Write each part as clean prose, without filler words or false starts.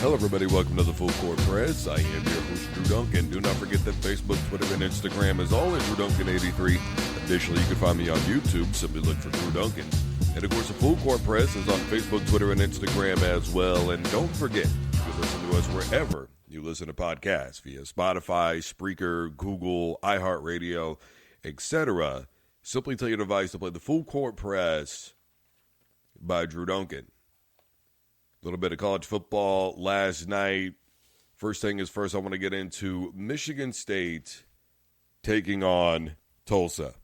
Hello, everybody. Welcome to the Full Court Press. I am your host, Drew Duncan. Do not forget that Facebook, Twitter, and Instagram is all at Drew Duncan83. Additionally, you can find me on YouTube. Simply look for Drew Duncan. And, of course, the Full Court Press is on Facebook, Twitter, and Instagram as well. And don't forget, you can listen to us wherever you listen to podcasts, via Spotify, Spreaker, Google, iHeartRadio, etc. Simply tell your device to play the Full Court Press by Drew Duncan. A little bit of college football last night. First thing is first, I want to get into Michigan State taking on Tulsa.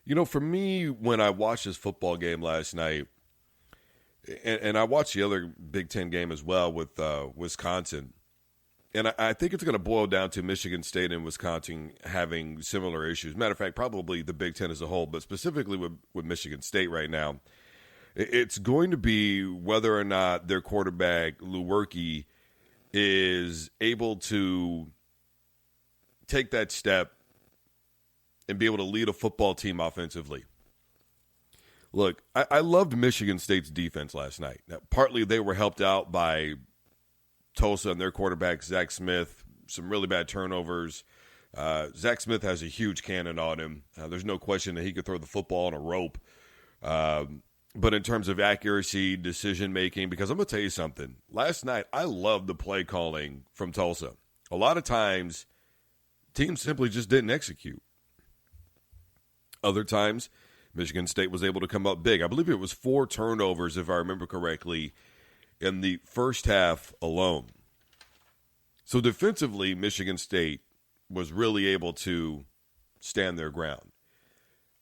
You know, for me, when I watched this football game last night, and I watched the other Big Ten game as well with Wisconsin, and I think it's going to boil down to Michigan State and Wisconsin having similar issues. Matter of fact, probably the Big Ten as a whole, but specifically with Michigan State right now. It's going to be whether or not their quarterback, Lewerke, is able to take that step and be able to lead a football team offensively. Look, I loved Michigan State's defense last night. Now, partly they were helped out by Tulsa and their quarterback, Zach Smith, some really bad turnovers. Zach Smith has a huge cannon on him. There's no question that he could throw the football on a rope. But in terms of accuracy, decision-making, because I'm going to tell you something. Last night, I loved the play calling from Tulsa. A lot of times, teams simply just didn't execute. Other times, Michigan State was able to come up big. I believe it was 4 turnovers, if I remember correctly, in the first half alone. So defensively, Michigan State was really able to stand their ground.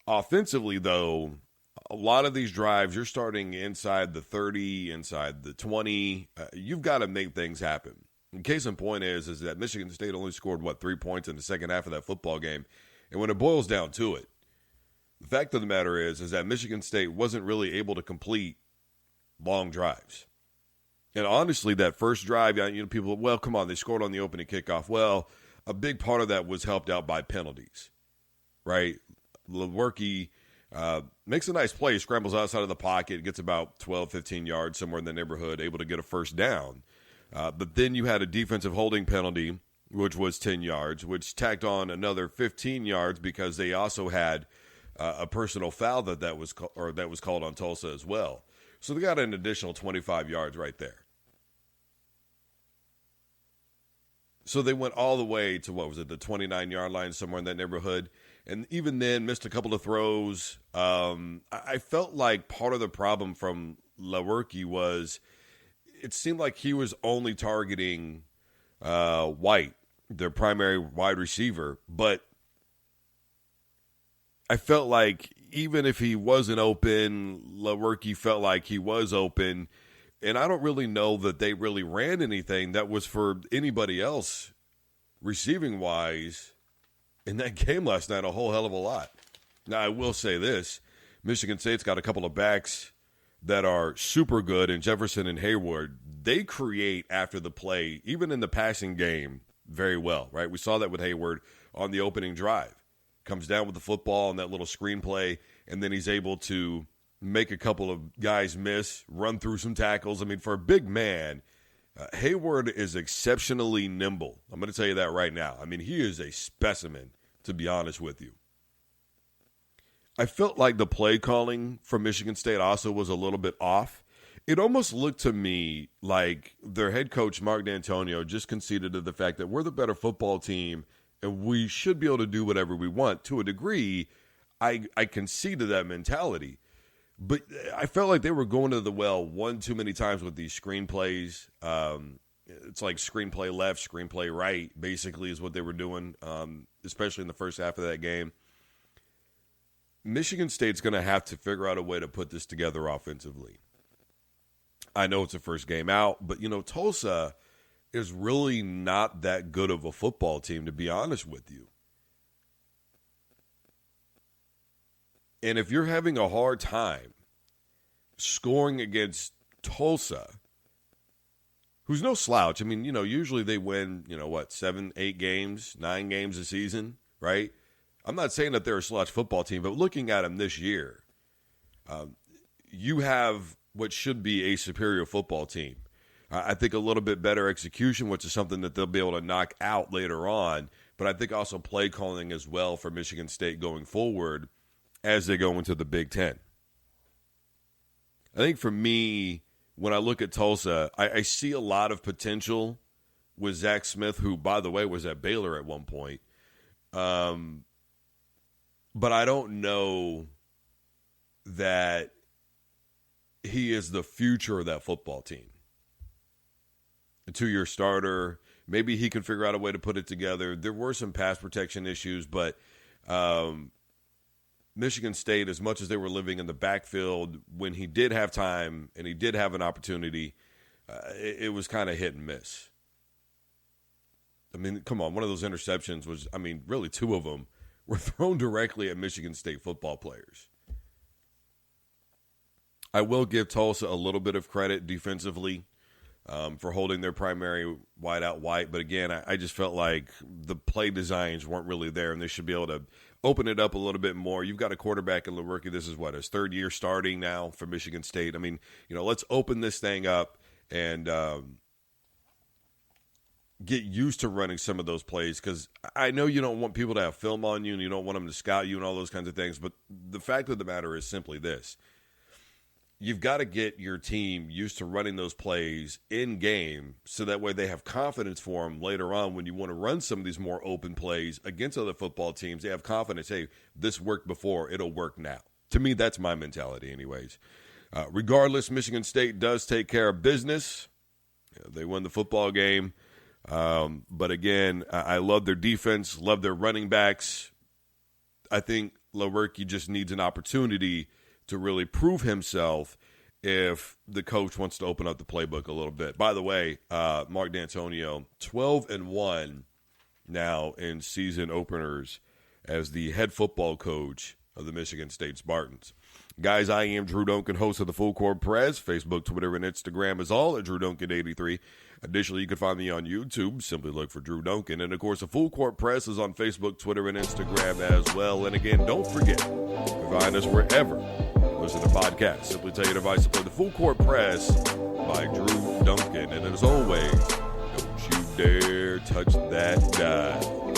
Offensively, though, a lot of these drives, you're starting inside the 30, inside the 20. You've got to make things happen. And case in point is that Michigan State only scored, 3 points in the second half of that football game. And when it boils down to it, the fact of the matter is that Michigan State wasn't really able to complete long drives. And honestly, that first drive, people, well, come on, they scored on the opening kickoff. Well, a big part of that was helped out by penalties, right? Lewerke makes a nice play, scrambles outside of the pocket, gets about 12, 15 yards, somewhere in the neighborhood, able to get a first down. But then you had a defensive holding penalty, which was 10 yards, which tacked on another 15 yards because they also had a personal foul that was called on Tulsa as well. So they got an additional 25 yards right there. So they went all the way to, the 29-yard line, somewhere in that neighborhood. And even then, missed a couple of throws. I felt like part of the problem from Lewerke was it seemed like he was only targeting White, their primary wide receiver. But I felt like even if he wasn't open, Lewerke felt like he was open. And I don't really know that they really ran anything that was for anybody else receiving-wise in that game last night, a whole hell of a lot. Now, I will say this. Michigan State's got a couple of backs that are super good, and Jefferson and Heyward, they create after the play, even in the passing game, very well, right? We saw that with Heyward on the opening drive. Comes down with the football and that little screen play, and then he's able to make a couple of guys miss, run through some tackles. I mean, for a big man, Heyward is exceptionally nimble. I'm going to tell you that right now. I mean, he is a specimen, to be honest with you. I felt like the play calling from Michigan State also was a little bit off. It almost looked to me like their head coach, Mark D'Antonio, just conceded to the fact that we're the better football team and we should be able to do whatever we want. To a degree, I concede to that mentality. But I felt like they were going to the well one too many times with these screenplays. It's like screenplay left, screenplay right, basically is what they were doing, especially in the first half of that game. Michigan State's going to have to figure out a way to put this together offensively. I know it's a first game out, but, Tulsa is really not that good of a football team, to be honest with you. And if you're having a hard time scoring against Tulsa, who's no slouch. I mean, usually they win, 7, 8 games, 9 games a season, right? I'm not saying that they're a slouch football team, but looking at them this year, you have what should be a superior football team. I think a little bit better execution, which is something that they'll be able to knock out later on. But I think also play calling as well for Michigan State going forward as they go into the Big Ten. I think for me, when I look at Tulsa, I see a lot of potential with Zach Smith, who, by the way, was at Baylor at one point. But I don't know that he is the future of that football team. A 2-year starter. Maybe he can figure out a way to put it together. There were some pass protection issues, but Michigan State, as much as they were living in the backfield, when he did have time and he did have an opportunity, it was kind of hit and miss. I mean, come on, one of those interceptions was, really 2 of them were thrown directly at Michigan State football players. I will give Tulsa a little bit of credit defensively for holding their primary wideout White. But again, I just felt like the play designs weren't really there, and they should be able to open it up a little bit more. You've got a quarterback in Lewerke. This is his 3rd year starting now for Michigan State. Let's open this thing up and get used to running some of those plays, because I know you don't want people to have film on you and you don't want them to scout you and all those kinds of things. But the fact of the matter is simply this. You've got to get your team used to running those plays in game so that way they have confidence for them later on when you want to run some of these more open plays against other football teams. They have confidence, hey, this worked before, it'll work now. To me, that's my mentality anyways. Regardless, Michigan State does take care of business. They win the football game. But again, I love their defense, love their running backs. I think Lewerke just needs an opportunity to really prove himself if the coach wants to open up the playbook a little bit. By the way, Mark D'Antonio, 12-1 now in season openers as the head football coach of the Michigan State Spartans. Guys, I am Drew Duncan, host of the Full Court Press. Facebook, Twitter, and Instagram is all at Drew Duncan83. Additionally, you can find me on YouTube. Simply look for Drew Duncan. And, of course, the Full Court Press is on Facebook, Twitter, and Instagram as well. And, again, don't forget to find us wherever you listen to podcasts. Simply tell your device to play the Full Court Press by Drew Duncan. And, as always, don't you dare touch that dial.